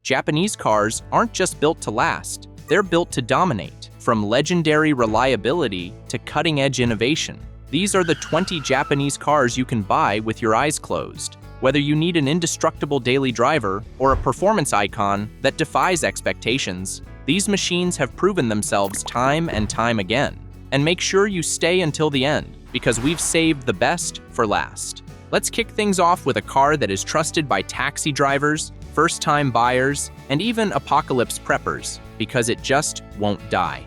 Japanese cars aren't just built to last, they're built to dominate. From legendary reliability to cutting-edge innovation, these are the 20 Japanese cars you can buy with your eyes closed. Whether you need an indestructible daily driver or a performance icon that defies expectations, these machines have proven themselves time and time again. And make sure you stay until the end, because we've saved the best for last. Let's kick things off with a car that is trusted by taxi drivers, first-time buyers, and even apocalypse preppers, because it just won't die.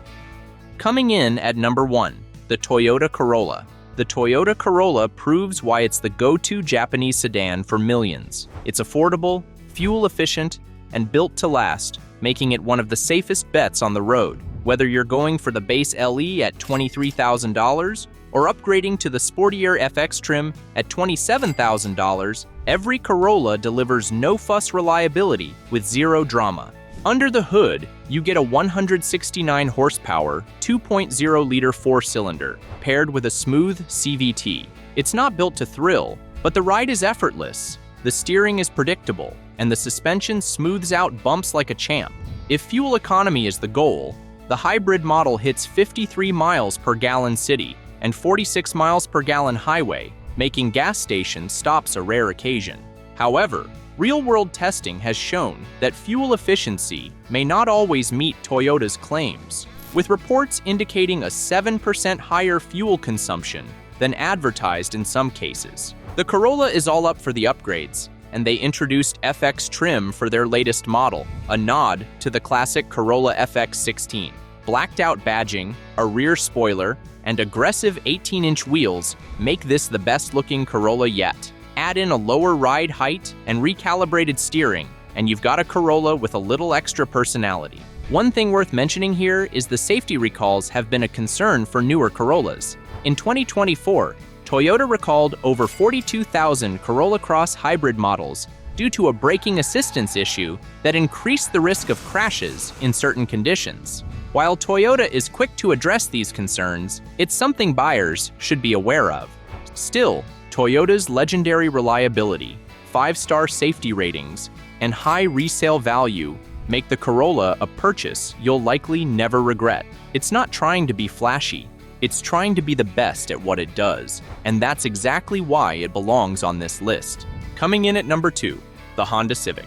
Coming in at number 1, the Toyota Corolla. The Toyota Corolla proves why it's the go-to Japanese sedan for millions. It's affordable, fuel-efficient, and built to last, making it one of the safest bets on the road. Whether you're going for the base LE at $23,000 or upgrading to the sportier FX trim at $27,000, every Corolla delivers no-fuss reliability with zero drama. Under the hood, you get a 169 horsepower, 2.0-liter four-cylinder, paired with a smooth CVT. It's not built to thrill, but the ride is effortless. The steering is predictable, and the suspension smooths out bumps like a champ. If fuel economy is the goal, the hybrid model hits 53 miles per gallon city and 46 miles per gallon highway, making gas station stops a rare occasion. However, real-world testing has shown that fuel efficiency may not always meet Toyota's claims, with reports indicating a 7% higher fuel consumption than advertised in some cases. The Corolla is all up for the upgrades, and they introduced FX trim for their latest model, a nod to the classic Corolla FX16. Blacked-out badging, a rear spoiler, and aggressive 18-inch wheels make this the best-looking Corolla yet. Add in a lower ride height and recalibrated steering, and you've got a Corolla with a little extra personality. One thing worth mentioning here is the safety recalls have been a concern for newer Corollas. In 2024, Toyota recalled over 42,000 Corolla Cross hybrid models due to a braking assistance issue that increased the risk of crashes in certain conditions. While Toyota is quick to address these concerns, it's something buyers should be aware of. Still, Toyota's legendary reliability, 5-star safety ratings, and high resale value make the Corolla a purchase you'll likely never regret. It's not trying to be flashy, it's trying to be the best at what it does, and that's exactly why it belongs on this list. Coming in at number 2, the Honda Civic.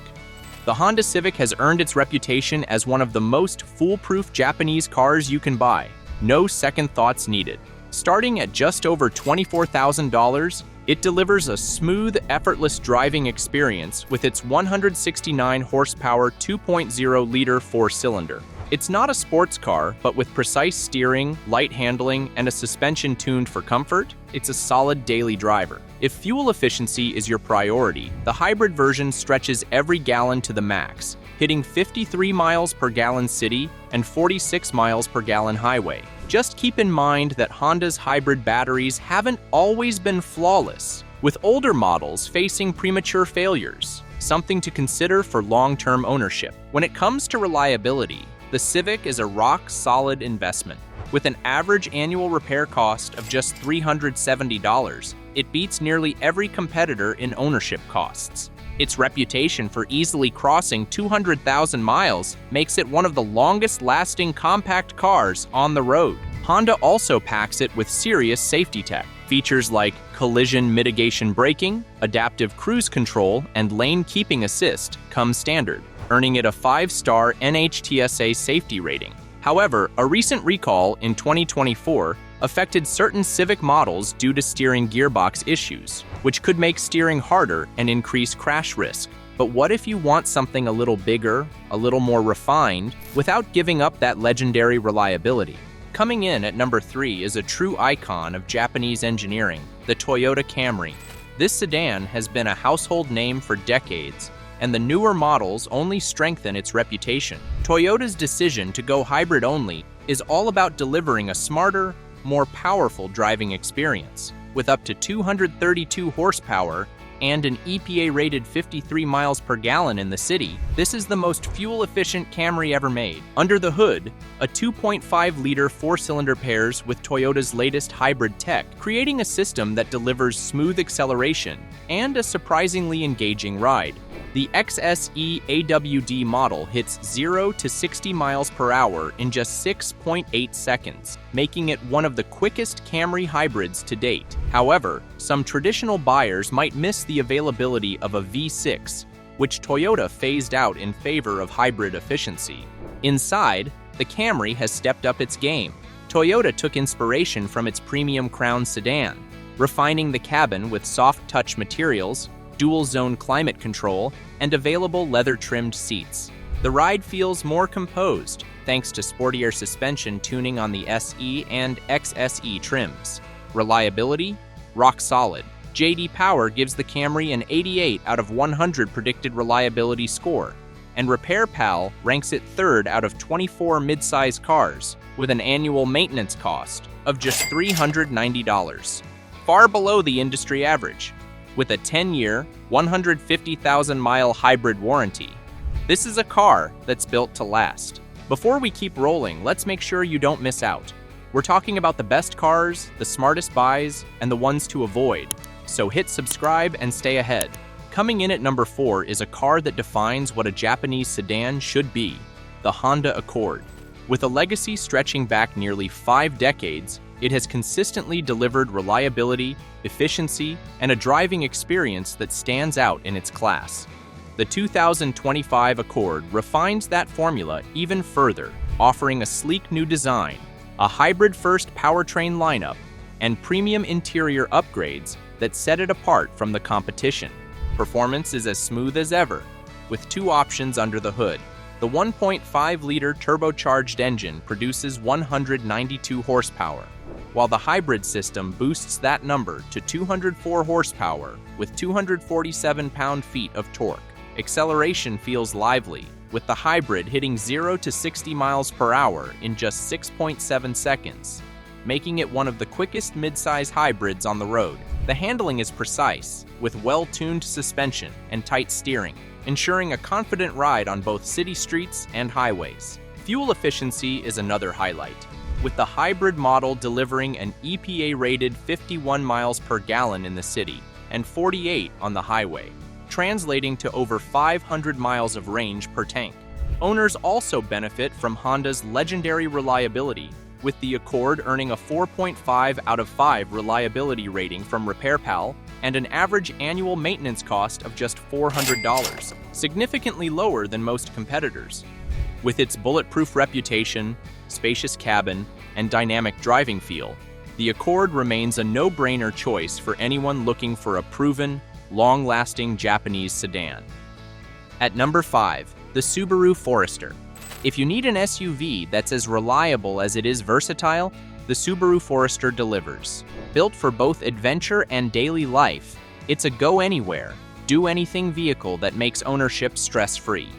The Honda Civic has earned its reputation as one of the most foolproof Japanese cars you can buy. No second thoughts needed. Starting at just over $24,000, it delivers a smooth, effortless driving experience with its 169 horsepower 2.0-liter four-cylinder. It's not a sports car, but with precise steering, light handling, and a suspension tuned for comfort, it's a solid daily driver. If fuel efficiency is your priority, the hybrid version stretches every gallon to the max, hitting 53 miles per gallon city and 46 miles per gallon highway. Just keep in mind that Honda's hybrid batteries haven't always been flawless, with older models facing premature failures, something to consider for long-term ownership. When it comes to reliability, the Civic is a rock-solid investment. With an average annual repair cost of just $370, it beats nearly every competitor in ownership costs. Its reputation for easily crossing 200,000 miles makes it one of the longest-lasting compact cars on the road. Honda also packs it with serious safety tech. Features like collision mitigation braking, adaptive cruise control, and lane keeping assist come standard, earning it a 5-star NHTSA safety rating. However, a recent recall in 2024 affected certain Civic models due to steering gearbox issues, which could make steering harder and increase crash risk. But what if you want something a little bigger, a little more refined, without giving up that legendary reliability? Coming in at number 3 is a true icon of Japanese engineering, the Toyota Camry. This sedan has been a household name for decades, and the newer models only strengthen its reputation. Toyota's decision to go hybrid only is all about delivering a smarter, more powerful driving experience. With up to 232 horsepower and an EPA-rated 53 miles per gallon in the city, this is the most fuel-efficient Camry ever made. Under the hood, a 2.5-liter four-cylinder pairs with Toyota's latest hybrid tech, creating a system that delivers smooth acceleration and a surprisingly engaging ride. The XSE AWD model hits 0 to 60 miles per hour in just 6.8 seconds, making it one of the quickest Camry hybrids to date. However, some traditional buyers might miss the availability of a V6, which Toyota phased out in favor of hybrid efficiency. Inside, the Camry has stepped up its game. Toyota took inspiration from its premium Crown sedan, refining the cabin with soft-touch materials, dual-zone climate control, and available leather-trimmed seats. The ride feels more composed, thanks to sportier suspension tuning on the SE and XSE trims. Reliability? Rock solid. J.D. Power gives the Camry an 88 out of 100 predicted reliability score, and RepairPal ranks it third out of 24 midsize cars, with an annual maintenance cost of just $390, far below the industry average. With a 10-year, 150,000-mile hybrid warranty, this is a car that's built to last. Before we keep rolling, let's make sure you don't miss out. We're talking about the best cars, the smartest buys, and the ones to avoid. So hit subscribe and stay ahead. Coming in at number 4 is a car that defines what a Japanese sedan should be, the Honda Accord. With a legacy stretching back nearly 5 decades, it has consistently delivered reliability, efficiency, and a driving experience that stands out in its class. The 2025 Accord refines that formula even further, offering a sleek new design, a hybrid-first powertrain lineup, and premium interior upgrades that set it apart from the competition. Performance is as smooth as ever, with 2 options under the hood. The 1.5-liter turbocharged engine produces 192 horsepower, while the hybrid system boosts that number to 204 horsepower with 247 pound-feet of torque. Acceleration feels lively, with the hybrid hitting 0 to 60 miles per hour in just 6.7 seconds, making it one of the quickest midsize hybrids on the road. The handling is precise, with well-tuned suspension and tight steering, ensuring a confident ride on both city streets and highways. Fuel efficiency is another highlight, with the hybrid model delivering an EPA-rated 51 miles per gallon in the city and 48 on the highway, translating to over 500 miles of range per tank. Owners also benefit from Honda's legendary reliability, with the Accord earning a 4.5 out of 5 reliability rating from RepairPal and an average annual maintenance cost of just $400, significantly lower than most competitors. With its bulletproof reputation, spacious cabin, and dynamic driving feel, the Accord remains a no-brainer choice for anyone looking for a proven, long-lasting Japanese sedan. At number 5, the Subaru Forester. If you need an SUV that's as reliable as it is versatile, the Subaru Forester delivers. Built for both adventure and daily life, it's a go-anywhere, do-anything vehicle that makes ownership stress-free.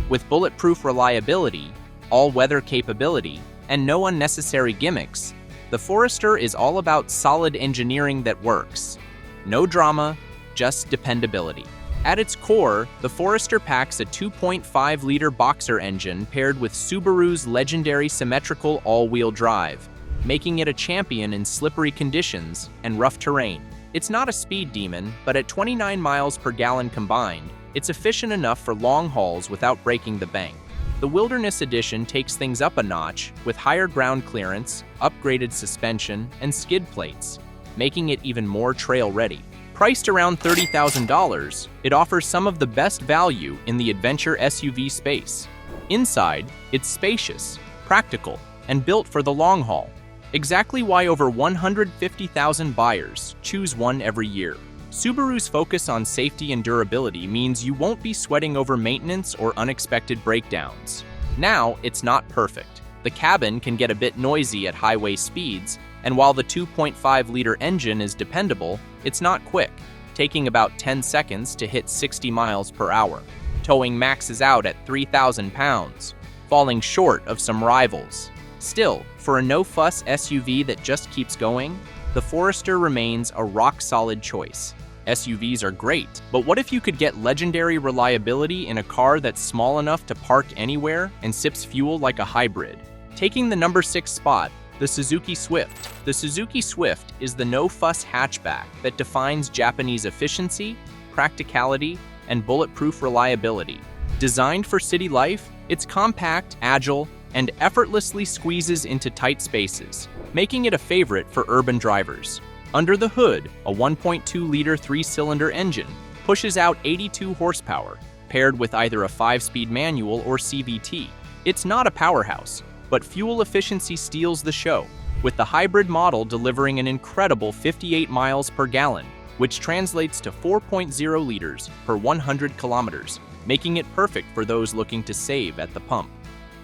With bulletproof reliability, all-weather capability, and no unnecessary gimmicks, the Forester is all about solid engineering that works. No drama, just dependability. At its core, the Forester packs a 2.5-liter boxer engine paired with Subaru's legendary symmetrical all-wheel drive, making it a champion in slippery conditions and rough terrain. It's not a speed demon, but at 29 miles per gallon combined, it's efficient enough for long hauls without breaking the bank. The Wilderness Edition takes things up a notch with higher ground clearance, upgraded suspension, and skid plates, making it even more trail-ready. Priced around $30,000, it offers some of the best value in the adventure SUV space. Inside, it's spacious, practical, and built for the long haul. Exactly why over 150,000 buyers choose one every year. Subaru's focus on safety and durability means you won't be sweating over maintenance or unexpected breakdowns. Now, it's not perfect. The cabin can get a bit noisy at highway speeds, and while the 2.5-liter engine is dependable, it's not quick, taking about 10 seconds to hit 60 miles per hour. Towing maxes out at 3,000 pounds, falling short of some rivals. Still, for a no-fuss SUV that just keeps going, the Forester remains a rock-solid choice. SUVs are great, but what if you could get legendary reliability in a car that's small enough to park anywhere and sips fuel like a hybrid? Taking the number 6 spot, the Suzuki Swift. The Suzuki Swift is the no-fuss hatchback that defines Japanese efficiency, practicality, and bulletproof reliability. Designed for city life, it's compact, agile, and effortlessly squeezes into tight spaces, making it a favorite for urban drivers. Under the hood, a 1.2-liter 3-cylinder engine pushes out 82 horsepower, paired with either a 5-speed manual or CVT. It's not a powerhouse, but fuel efficiency steals the show, with the hybrid model delivering an incredible 58 miles per gallon, which translates to 4.0 liters per 100 kilometers, making it perfect for those looking to save at the pump.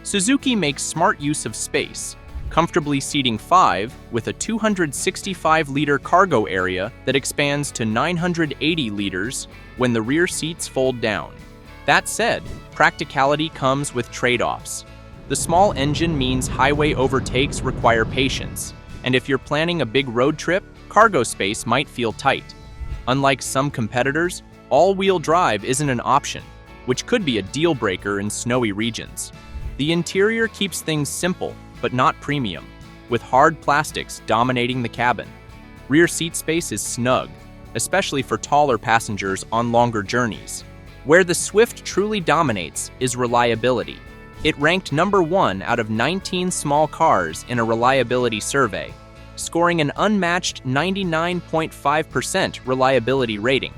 Suzuki makes smart use of space, comfortably seating 5 with a 265-liter cargo area that expands to 980 liters when the rear seats fold down. That said, practicality comes with trade-offs. The small engine means highway overtakes require patience, and if you're planning a big road trip, cargo space might feel tight. Unlike some competitors, all-wheel drive isn't an option, which could be a deal-breaker in snowy regions. The interior keeps things simple, but not premium, with hard plastics dominating the cabin. Rear seat space is snug, especially for taller passengers on longer journeys. Where the Swift truly dominates is reliability. It ranked number 1 out of 19 small cars in a reliability survey, scoring an unmatched 99.5% reliability rating.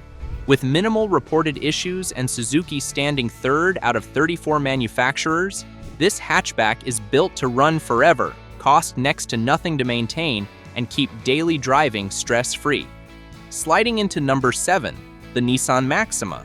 With minimal reported issues and Suzuki standing 3rd out of 34 manufacturers, this hatchback is built to run forever, cost next to nothing to maintain, and keep daily driving stress-free. Sliding into number 7, the Nissan Maxima.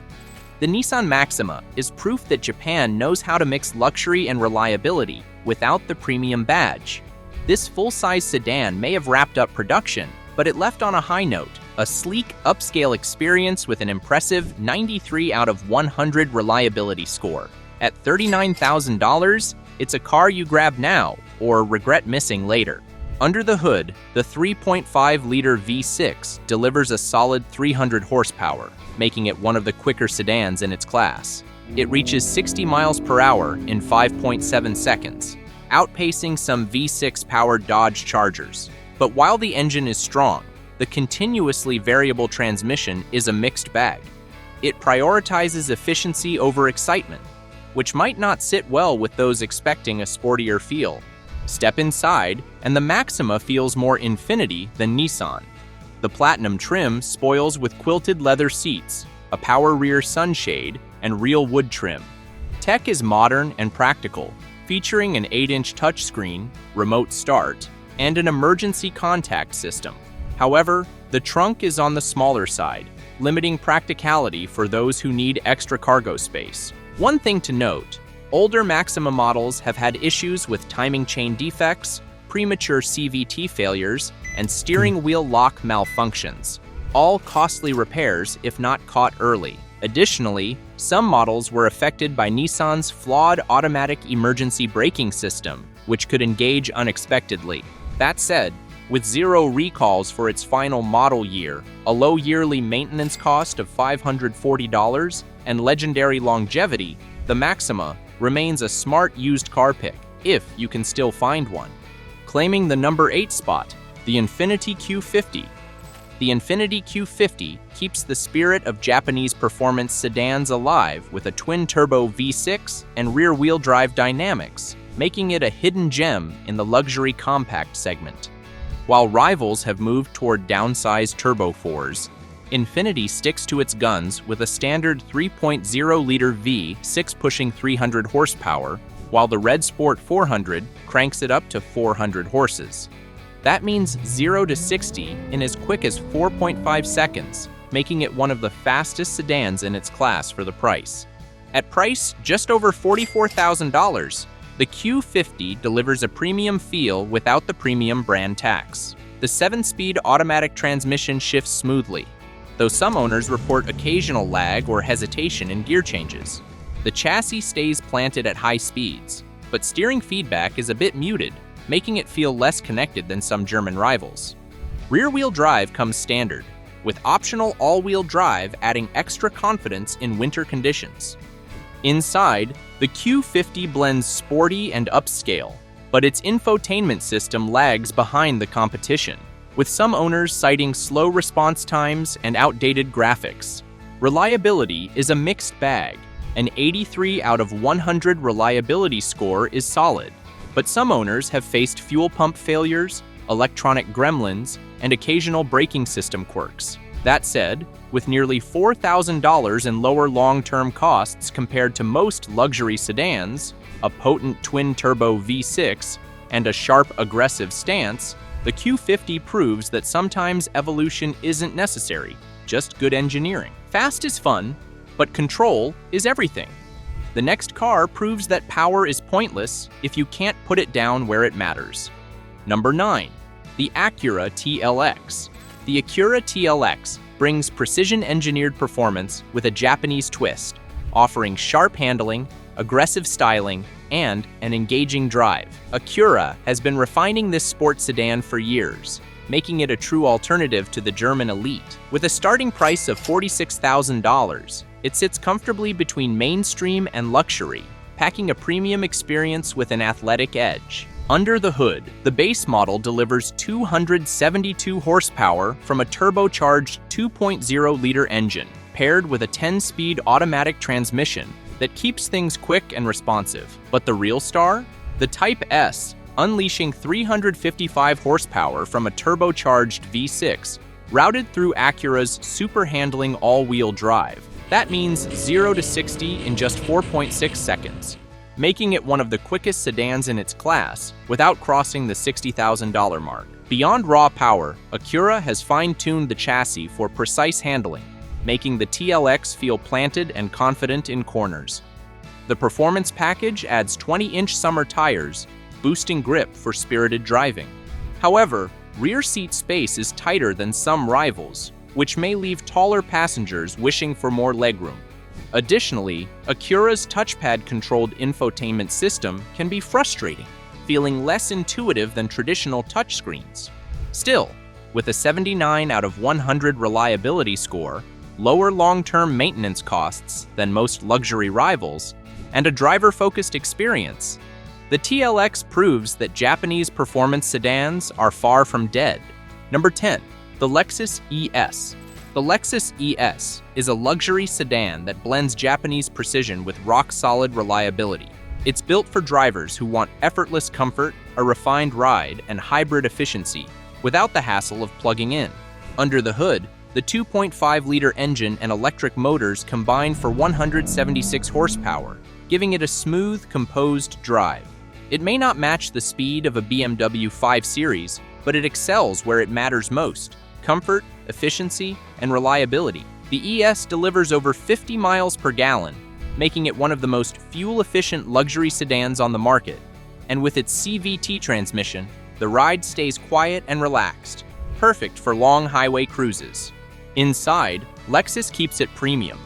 The Nissan Maxima is proof that Japan knows how to mix luxury and reliability without the premium badge. This full-size sedan may have wrapped up production, but it left on a high note, a sleek, upscale experience with an impressive 93 out of 100 reliability score. At $39,000, it's a car you grab now or regret missing later. Under the hood, the 3.5-liter V6 delivers a solid 300 horsepower, making it one of the quicker sedans in its class. It reaches 60 miles per hour in 5.7 seconds, outpacing some V6-powered Dodge Chargers. But while the engine is strong, the continuously variable transmission is a mixed bag. It prioritizes efficiency over excitement, which might not sit well with those expecting a sportier feel. Step inside, and the Maxima feels more Infiniti than Nissan. The Platinum trim spoils with quilted leather seats, a power rear sunshade, and real wood trim. Tech is modern and practical, featuring an 8-inch touchscreen, remote start, and an emergency contact system. However, the trunk is on the smaller side, limiting practicality for those who need extra cargo space. One thing to note, older Maxima models have had issues with timing chain defects, premature CVT failures, and steering wheel lock malfunctions, all costly repairs if not caught early. Additionally, some models were affected by Nissan's flawed automatic emergency braking system, which could engage unexpectedly. That said, with 0 recalls for its final model year, a low yearly maintenance cost of $540, and legendary longevity, the Maxima remains a smart used car pick, if you can still find one. Claiming the number 8 spot, the Infiniti Q50. The Infiniti Q50 keeps the spirit of Japanese performance sedans alive with a twin-turbo V6 and rear-wheel drive dynamics, making it a hidden gem in the luxury compact segment. While rivals have moved toward downsized turbo 4s, Infiniti sticks to its guns with a standard 3.0-liter V6 pushing 300 horsepower, while the Red Sport 400 cranks it up to 400 horses. That means 0 to 60 in as quick as 4.5 seconds, making it one of the fastest sedans in its class for the price. At price just over $44,000, the Q50 delivers a premium feel without the premium brand tax. The 7-speed automatic transmission shifts smoothly, though some owners report occasional lag or hesitation in gear changes. The chassis stays planted at high speeds, but steering feedback is a bit muted, making it feel less connected than some German rivals. Rear-wheel drive comes standard, with optional all-wheel drive adding extra confidence in winter conditions. Inside, the Q50 blends sporty and upscale, but its infotainment system lags behind the competition, with some owners citing slow response times and outdated graphics. Reliability is a mixed bag. An 83 out of 100 reliability score is solid, but some owners have faced fuel pump failures, electronic gremlins, and occasional braking system quirks. That said, with nearly $4,000 in lower long-term costs compared to most luxury sedans, a potent twin-turbo V6, and a sharp, aggressive stance, the Q50 proves that sometimes evolution isn't necessary, just good engineering. Fast is fun, but control is everything. The next car proves that power is pointless if you can't put it down where it matters. Number 9. The Acura TLX. The Acura TLX brings precision-engineered performance with a Japanese twist, offering sharp handling, aggressive styling, and an engaging drive. Acura has been refining this sports sedan for years, making it a true alternative to the German elite. With a starting price of $46,000, it sits comfortably between mainstream and luxury, packing a premium experience with an athletic edge. Under the hood, the base model delivers 272 horsepower from a turbocharged 2.0-liter engine, paired with a 10-speed automatic transmission that keeps things quick and responsive. But the real star? The Type S, unleashing 355 horsepower from a turbocharged V6, routed through Acura's super-handling all-wheel drive. That means 0 to 60 in just 4.6 seconds, making it one of the quickest sedans in its class without crossing the $60,000 mark. Beyond raw power, Acura has fine-tuned the chassis for precise handling, making the TLX feel planted and confident in corners. The performance package adds 20-inch summer tires, boosting grip for spirited driving. However, rear seat space is tighter than some rivals, which may leave taller passengers wishing for more legroom. Additionally, Acura's touchpad-controlled infotainment system can be frustrating, feeling less intuitive than traditional touchscreens. Still, with a 79 out of 100 reliability score, lower long-term maintenance costs than most luxury rivals, and a driver-focused experience, the TLX proves that Japanese performance sedans are far from dead. Number 10. The Lexus ES. The Lexus ES is a luxury sedan that blends Japanese precision with rock-solid reliability. It's built for drivers who want effortless comfort, a refined ride, and hybrid efficiency, without the hassle of plugging in. Under the hood, the 2.5-liter engine and electric motors combine for 176 horsepower, giving it a smooth, composed drive. It may not match the speed of a BMW 5 Series, but it excels where it matters most: comfort, efficiency, and reliability. The ES delivers over 50 miles per gallon, making it one of the most fuel-efficient luxury sedans on the market. And with its CVT transmission, the ride stays quiet and relaxed, perfect for long highway cruises. Inside, Lexus keeps it premium.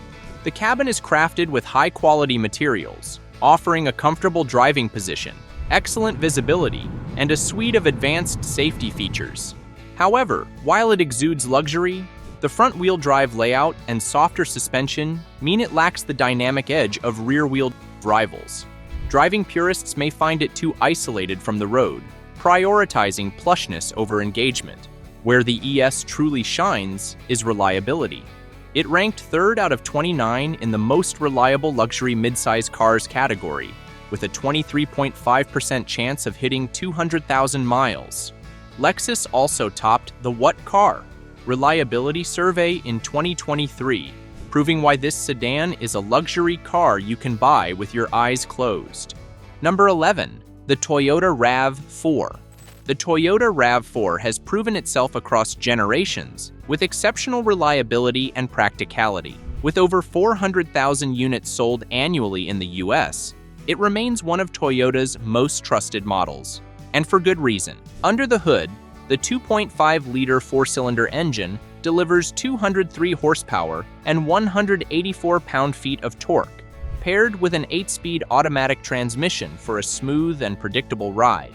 The cabin is crafted with high-quality materials, offering a comfortable driving position, excellent visibility, and a suite of advanced safety features. However, while it exudes luxury, the front-wheel drive layout and softer suspension mean it lacks the dynamic edge of rear-wheel rivals. Driving purists may find it too isolated from the road, prioritizing plushness over engagement. Where the ES truly shines is reliability. It ranked 3rd out of 29 in the most reliable luxury midsize cars category, with a 23.5% chance of hitting 200,000 miles. Lexus also topped the What Car? Reliability survey in 2023, proving why this sedan is a luxury car you can buy with your eyes closed. Number 11. The Toyota RAV4. The Toyota RAV4 has proven itself across generations with exceptional reliability and practicality. With over 400,000 units sold annually in the US, it remains one of Toyota's most trusted models. And for good reason. Under the hood, the 2.5-liter four-cylinder engine delivers 203 horsepower and 184 pound-feet of torque, paired with an 8-speed automatic transmission for a smooth and predictable ride.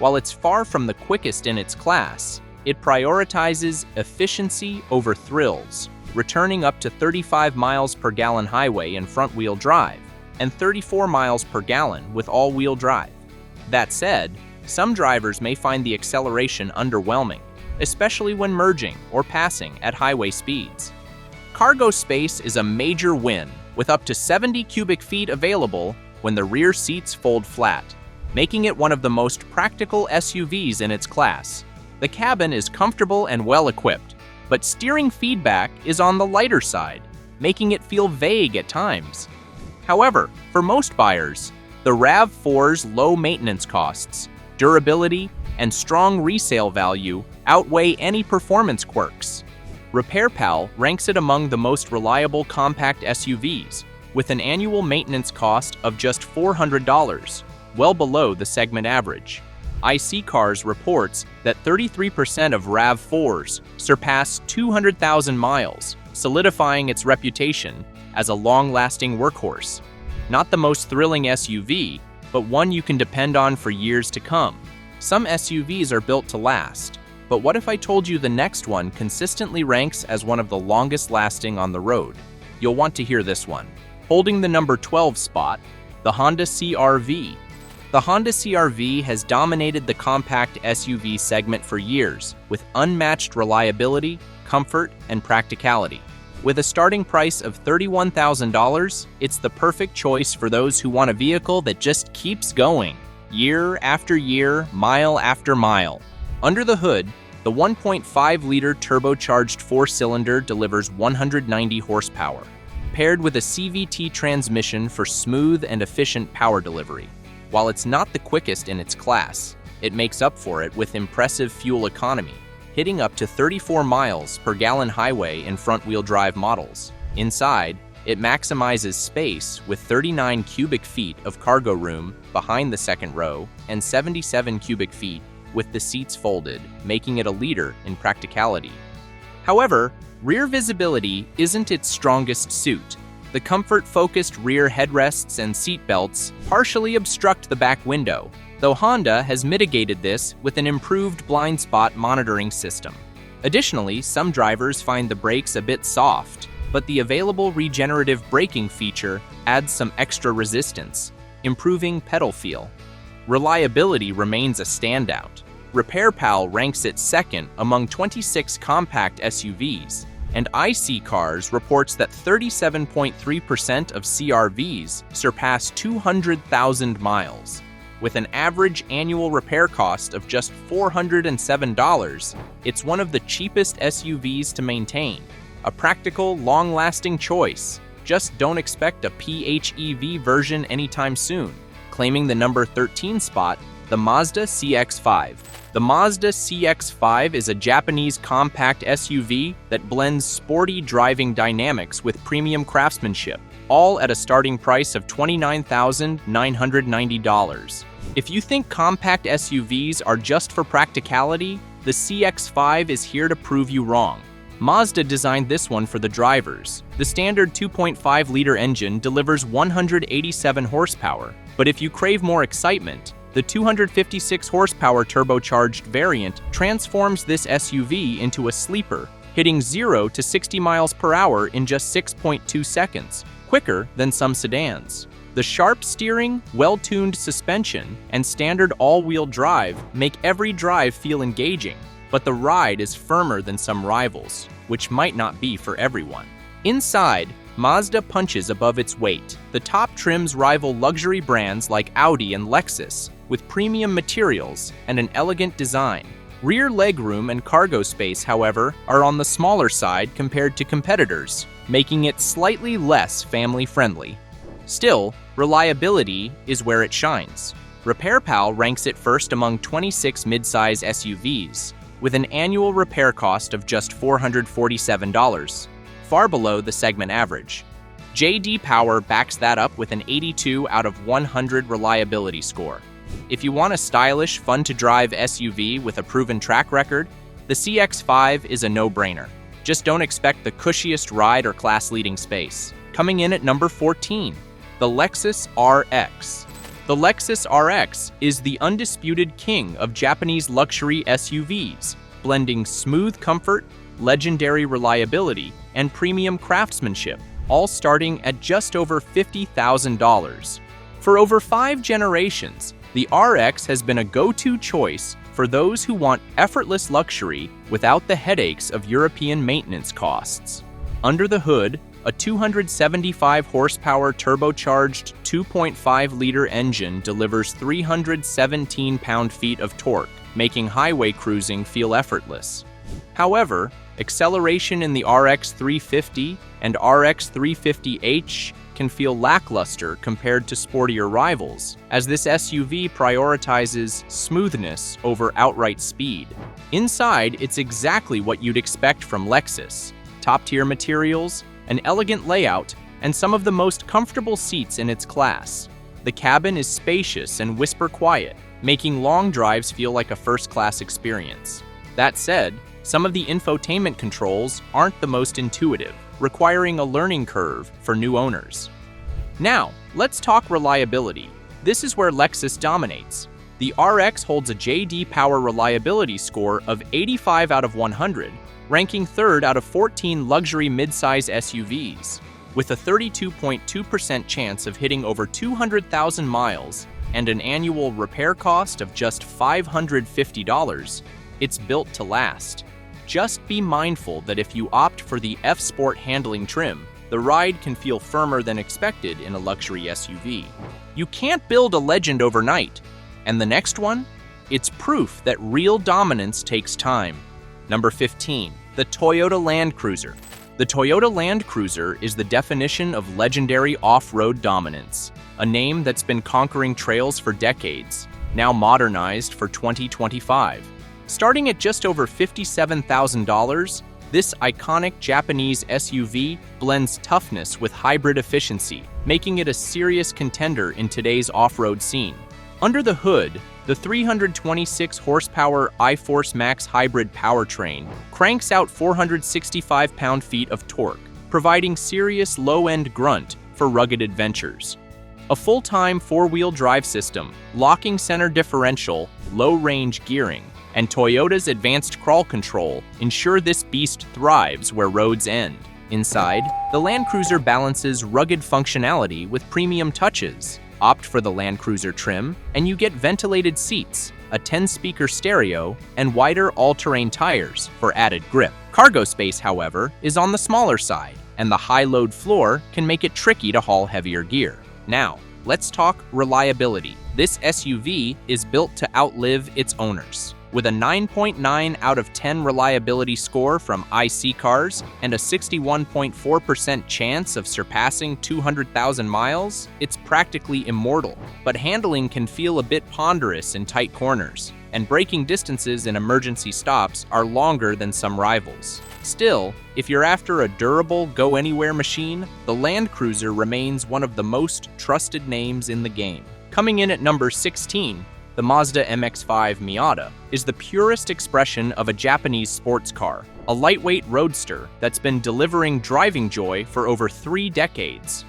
While it's far from the quickest in its class, it prioritizes efficiency over thrills, returning up to 35 miles per gallon highway in front-wheel drive and 34 miles per gallon with all-wheel drive. That said, some drivers may find the acceleration underwhelming, especially when merging or passing at highway speeds. Cargo space is a major win, with up to 70 cubic feet available when the rear seats fold flat, making it one of the most practical SUVs in its class. The cabin is comfortable and well-equipped, but steering feedback is on the lighter side, making it feel vague at times. However, for most buyers, the RAV4's low maintenance costs, durability, and strong resale value outweigh any performance quirks. RepairPal ranks it among the most reliable compact SUVs, with an annual maintenance cost of just $400, well below the segment average. iSeeCars reports that 33% of RAV4s surpass 200,000 miles, solidifying its reputation as a long-lasting workhorse. Not the most thrilling SUV, but one you can depend on for years to come. Some SUVs are built to last, but what if I told you the next one consistently ranks as one of the longest lasting on the road? You'll want to hear this one. Holding the number 12 spot, the Honda CR-V. The Honda CR-V has dominated the compact SUV segment for years, with unmatched reliability, comfort, and practicality. With a starting price of $31,000, it's the perfect choice for those who want a vehicle that just keeps going, year after year, mile after mile. Under the hood, the 1.5-liter turbocharged four-cylinder delivers 190 horsepower, paired with a CVT transmission for smooth and efficient power delivery. While it's not the quickest in its class, it makes up for it with impressive fuel economy, hitting up to 34 miles per gallon highway in front-wheel drive models. Inside, it maximizes space with 39 cubic feet of cargo room behind the second row and 77 cubic feet with the seats folded, making it a leader in practicality. However, rear visibility isn't its strongest suit. The comfort-focused rear headrests and seat belts partially obstruct the back window, though Honda has mitigated this with an improved blind spot monitoring system. Additionally, some drivers find the brakes a bit soft, but the available regenerative braking feature adds some extra resistance, improving pedal feel. Reliability remains a standout. RepairPal ranks it second among 26 compact SUVs, and iSeeCars reports that 37.3% of CR-Vs surpass 200,000 miles. With an average annual repair cost of just $407, it's one of the cheapest SUVs to maintain. A practical, long-lasting choice. Just don't expect a PHEV version anytime soon. Claiming the number 13 spot, the Mazda CX-5. The Mazda CX-5 is a Japanese compact SUV that blends sporty driving dynamics with premium craftsmanship, all at a starting price of $29,990. If you think compact SUVs are just for practicality, the CX-5 is here to prove you wrong. Mazda designed this one for the drivers. The standard 2.5-liter engine delivers 187 horsepower, but if you crave more excitement, the 256 horsepower turbocharged variant transforms this SUV into a sleeper, hitting 0 to 60 miles per hour in just 6.2 seconds, quicker than some sedans. The sharp steering, well-tuned suspension, and standard all-wheel drive make every drive feel engaging, but the ride is firmer than some rivals, which might not be for everyone. Inside, Mazda punches above its weight. The top trims rival luxury brands like Audi and Lexus, with premium materials and an elegant design. Rear legroom and cargo space, however, are on the smaller side compared to competitors, making it slightly less family-friendly. Still, reliability is where it shines. RepairPal ranks it first among 26 midsize SUVs, with an annual repair cost of just $447, far below the segment average. J.D. Power backs that up with an 82 out of 100 reliability score. If you want a stylish, fun-to-drive SUV with a proven track record, the CX-5 is a no-brainer. Just don't expect the cushiest ride or class-leading space. Coming in at number 14, the Lexus RX. The Lexus RX is the undisputed king of Japanese luxury SUVs, blending smooth comfort, legendary reliability, and premium craftsmanship, all starting at just over $50,000. For over 5 generations, the RX has been a go-to choice for those who want effortless luxury without the headaches of European maintenance costs. Under the hood, a 275 horsepower turbocharged 2.5-liter engine delivers 317 pound-feet of torque, making highway cruising feel effortless. However, acceleration in the RX 350 and RX 350h can feel lackluster compared to sportier rivals, as this SUV prioritizes smoothness over outright speed. Inside, it's exactly what you'd expect from Lexus: top-tier materials, an elegant layout, and some of the most comfortable seats in its class. The cabin is spacious and whisper quiet, making long drives feel like a first-class experience. That said, some of the infotainment controls aren't the most intuitive, requiring a learning curve for new owners. Now, let's talk reliability. This is where Lexus dominates. The RX holds a J.D. Power reliability score of 85 out of 100, ranking third out of 14 luxury midsize SUVs. With a 32.2% chance of hitting over 200,000 miles and an annual repair cost of just $550, it's built to last. Just be mindful that if you opt for the F-Sport handling trim, the ride can feel firmer than expected in a luxury SUV. You can't build a legend overnight. And the next one? It's proof that real dominance takes time. Number 15, the Toyota Land Cruiser. The Toyota Land Cruiser is the definition of legendary off-road dominance, a name that's been conquering trails for decades, now modernized for 2025. Starting at just over $57,000, this iconic Japanese SUV blends toughness with hybrid efficiency, making it a serious contender in today's off-road scene. Under the hood, the 326 horsepower iForce Max hybrid powertrain cranks out 465 pound-feet of torque, providing serious low-end grunt for rugged adventures. A full-time four-wheel drive system, locking center differential, low-range gearing, and Toyota's advanced crawl control ensure this beast thrives where roads end. Inside, the Land Cruiser balances rugged functionality with premium touches. Opt for the Land Cruiser trim, and you get ventilated seats, a 10-speaker stereo, and wider all-terrain tires for added grip. Cargo space, however, is on the smaller side, and the high-load floor can make it tricky to haul heavier gear. Now, let's talk reliability. This SUV is built to outlive its owners. With a 9.9 out of 10 reliability score from IC Cars and a 61.4% chance of surpassing 200,000 miles, it's practically immortal. But handling can feel a bit ponderous in tight corners, and braking distances in emergency stops are longer than some rivals. Still, if you're after a durable, go-anywhere machine, the Land Cruiser remains one of the most trusted names in the game. Coming in at number 16, the Mazda MX-5 Miata is the purest expression of a Japanese sports car, a lightweight roadster that's been delivering driving joy for over 3 decades.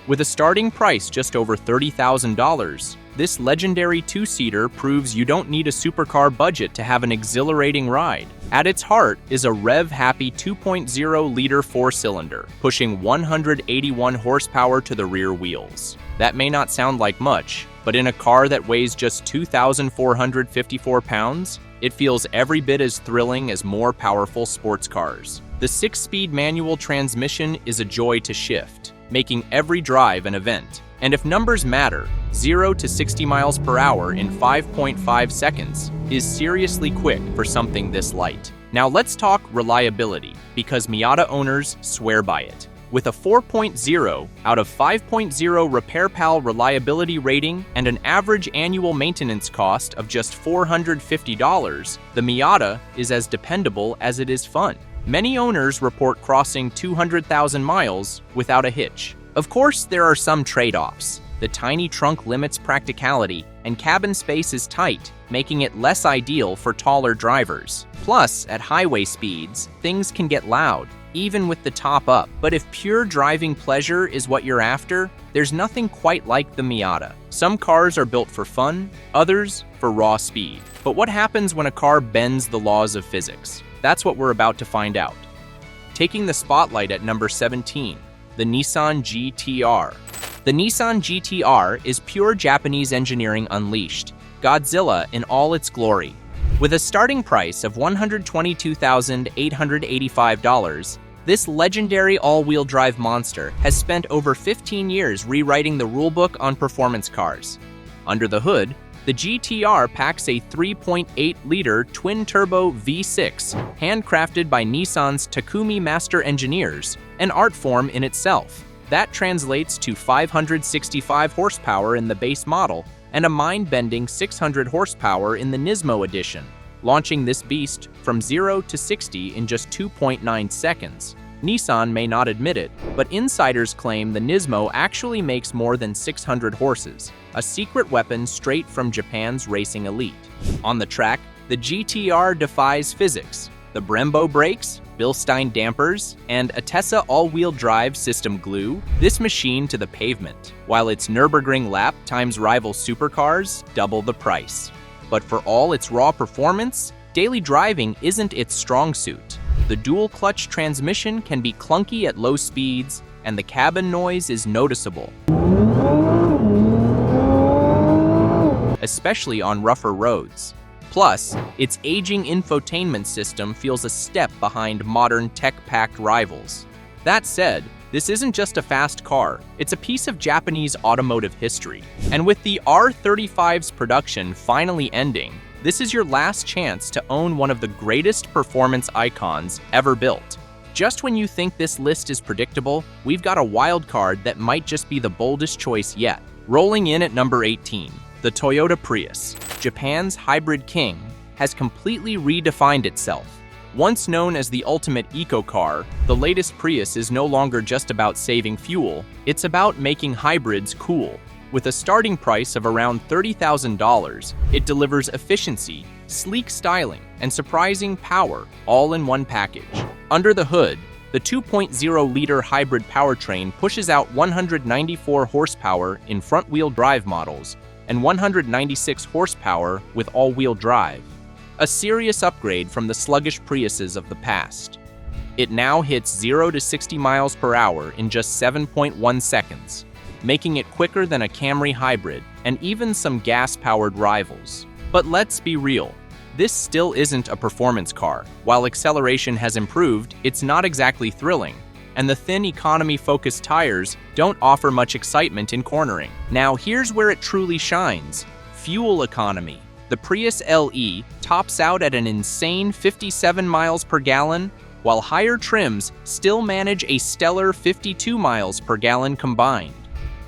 With a starting price just over $30,000, this legendary two-seater proves you don't need a supercar budget to have an exhilarating ride. At its heart is a rev-happy 2.0-liter four-cylinder, pushing 181 horsepower to the rear wheels. That may not sound like much, but in a car that weighs just 2,454 pounds, it feels every bit as thrilling as more powerful sports cars. The 6-speed manual transmission is a joy to shift, making every drive an event. And if numbers matter, 0 to 60 miles per hour in 5.5 seconds is seriously quick for something this light. Now let's talk reliability, because Miata owners swear by it. With a 4.0 out of 5.0 RepairPal reliability rating and an average annual maintenance cost of just $450, the Miata is as dependable as it is fun. Many owners report crossing 200,000 miles without a hitch. Of course, there are some trade-offs. The tiny trunk limits practicality, and cabin space is tight, making it less ideal for taller drivers. Plus, at highway speeds, things can get loud, even with the top up. But if pure driving pleasure is what you're after, there's nothing quite like the Miata. Some cars are built for fun, others for raw speed. But what happens when a car bends the laws of physics? That's what we're about to find out. Taking the spotlight at number 17, the Nissan GT-R. The Nissan GT-R is pure Japanese engineering unleashed, Godzilla in all its glory. With a starting price of $122,885, This legendary all-wheel drive monster has spent over 15 years rewriting the rulebook on performance cars. Under the hood, the GTR packs a 3.8-liter twin-turbo V6, handcrafted by Nissan's Takumi master engineers, an art form in itself. That translates to 565 horsepower in the base model and a mind-bending 600 horsepower in the Nismo edition, launching this beast from 0 to 60 in just 2.9 seconds. Nissan may not admit it, but insiders claim the Nismo actually makes more than 600 horses, a secret weapon straight from Japan's racing elite. On the track, the GTR defies physics. The Brembo brakes, Bilstein dampers, and Atessa all-wheel drive system glue this machine to the pavement, while its Nürburgring lap times rival supercars double the price. But for all its raw performance, daily driving isn't its strong suit. The dual-clutch transmission can be clunky at low speeds, and the cabin noise is noticeable, especially on rougher roads. Plus, its aging infotainment system feels a step behind modern tech-packed rivals. That said, this isn't just a fast car, it's a piece of Japanese automotive history. And with the R35's production finally ending, this is your last chance to own one of the greatest performance icons ever built. Just when you think this list is predictable, we've got a wild card that might just be the boldest choice yet. Rolling in at number 18, the Toyota Prius, Japan's hybrid king, has completely redefined itself. Once known as the ultimate eco-car, the latest Prius is no longer just about saving fuel, it's about making hybrids cool. With a starting price of around $30,000, it delivers efficiency, sleek styling, and surprising power, all in one package. Under the hood, the 2.0-liter hybrid powertrain pushes out 194 horsepower in front-wheel drive models and 196 horsepower with all-wheel drive. A serious upgrade from the sluggish Priuses of the past. It now hits 0 to 60 miles per hour in just 7.1 seconds, making it quicker than a Camry hybrid and even some gas-powered rivals. But let's be real, this still isn't a performance car. While acceleration has improved, it's not exactly thrilling, and the thin economy-focused tires don't offer much excitement in cornering. Now here's where it truly shines: fuel economy. The Prius LE tops out at an insane 57 miles per gallon, while higher trims still manage a stellar 52 miles per gallon combined.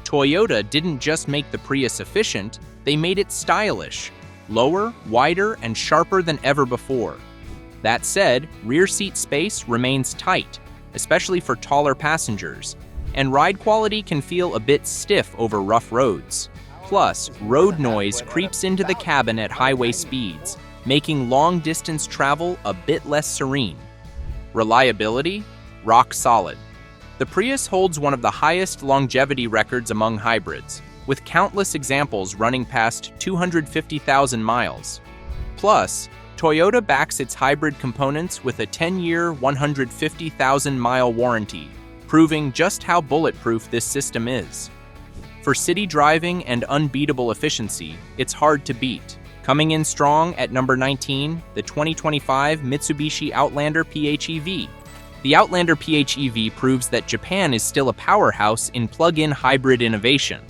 Toyota didn't just make the Prius efficient, they made it stylish, lower, wider, and sharper than ever before. That said, rear seat space remains tight, especially for taller passengers, and ride quality can feel a bit stiff over rough roads. Plus, road noise creeps into the cabin at highway speeds, making long-distance travel a bit less serene. Reliability? Rock solid. The Prius holds one of the highest longevity records among hybrids, with countless examples running past 250,000 miles. Plus, Toyota backs its hybrid components with a 10-year, 150,000-mile warranty, proving just how bulletproof this system is. For city driving and unbeatable efficiency, it's hard to beat. Coming in strong at number 19, the 2025 Mitsubishi Outlander PHEV. The Outlander PHEV proves that Japan is still a powerhouse in plug-in hybrid innovation.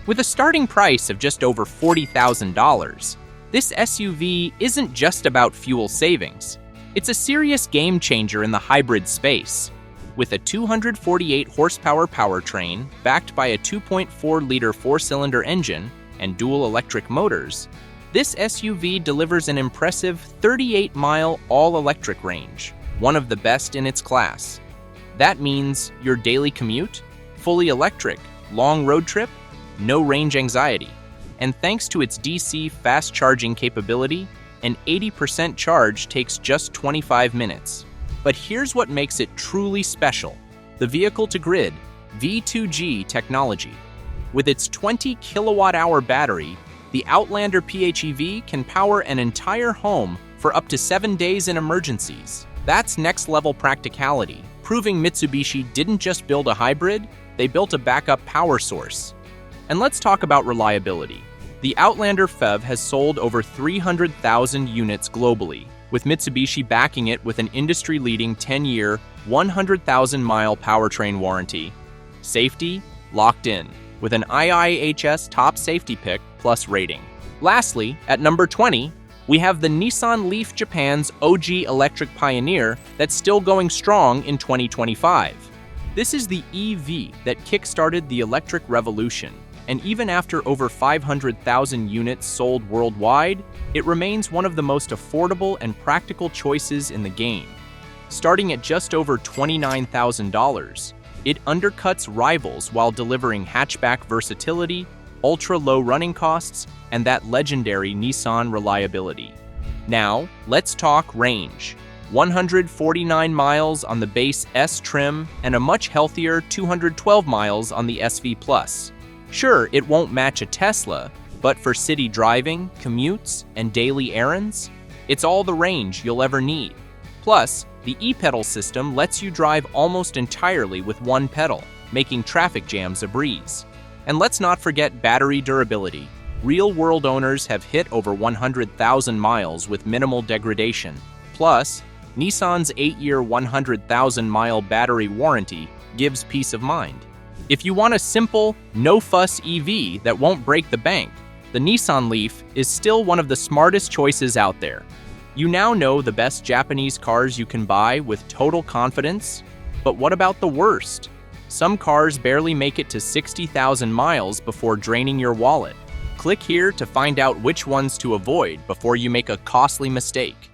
With a starting price of just over $40,000, this SUV isn't just about fuel savings. It's a serious game changer in the hybrid space. With a 248 horsepower powertrain backed by a 2.4-liter four-cylinder engine and dual electric motors, this SUV delivers an impressive 38-mile all-electric range, one of the best in its class. That means your daily commute, fully electric, long road trip, no range anxiety. And thanks to its DC fast charging capability, an 80% charge takes just 25 minutes. But here's what makes it truly special: the vehicle-to-grid V2G technology. With its 20 kilowatt-hour battery, the Outlander PHEV can power an entire home for up to 7 days in emergencies. That's next-level practicality, proving Mitsubishi didn't just build a hybrid, they built a backup power source. And let's talk about reliability. The Outlander PHEV has sold over 300,000 units globally, with Mitsubishi backing it with an industry-leading 10-year, 100,000-mile powertrain warranty. Safety, locked in, with an IIHS Top Safety Pick Plus rating. Lastly, at number 20, we have the Nissan Leaf Japan's OG electric pioneer that's still going strong in 2025. This is the EV that kickstarted the electric revolution, and even after over 500,000 units sold worldwide, it remains one of the most affordable and practical choices in the game. Starting at just over $29,000, it undercuts rivals while delivering hatchback versatility, ultra-low running costs, and that legendary Nissan reliability. Now, let's talk range. 149 miles on the base S trim and a much healthier 212 miles on the SV+. Sure, it won't match a Tesla, but for city driving, commutes, and daily errands, it's all the range you'll ever need. Plus, the e-pedal system lets you drive almost entirely with one pedal, making traffic jams a breeze. And let's not forget battery durability. Real-world owners have hit over 100,000 miles with minimal degradation. Plus, Nissan's 8-year 100,000-mile battery warranty gives peace of mind. If you want a simple, no-fuss EV that won't break the bank, the Nissan Leaf is still one of the smartest choices out there. You now know the best Japanese cars you can buy with total confidence, but what about the worst? Some cars barely make it to 60,000 miles before draining your wallet. Click here to find out which ones to avoid before you make a costly mistake.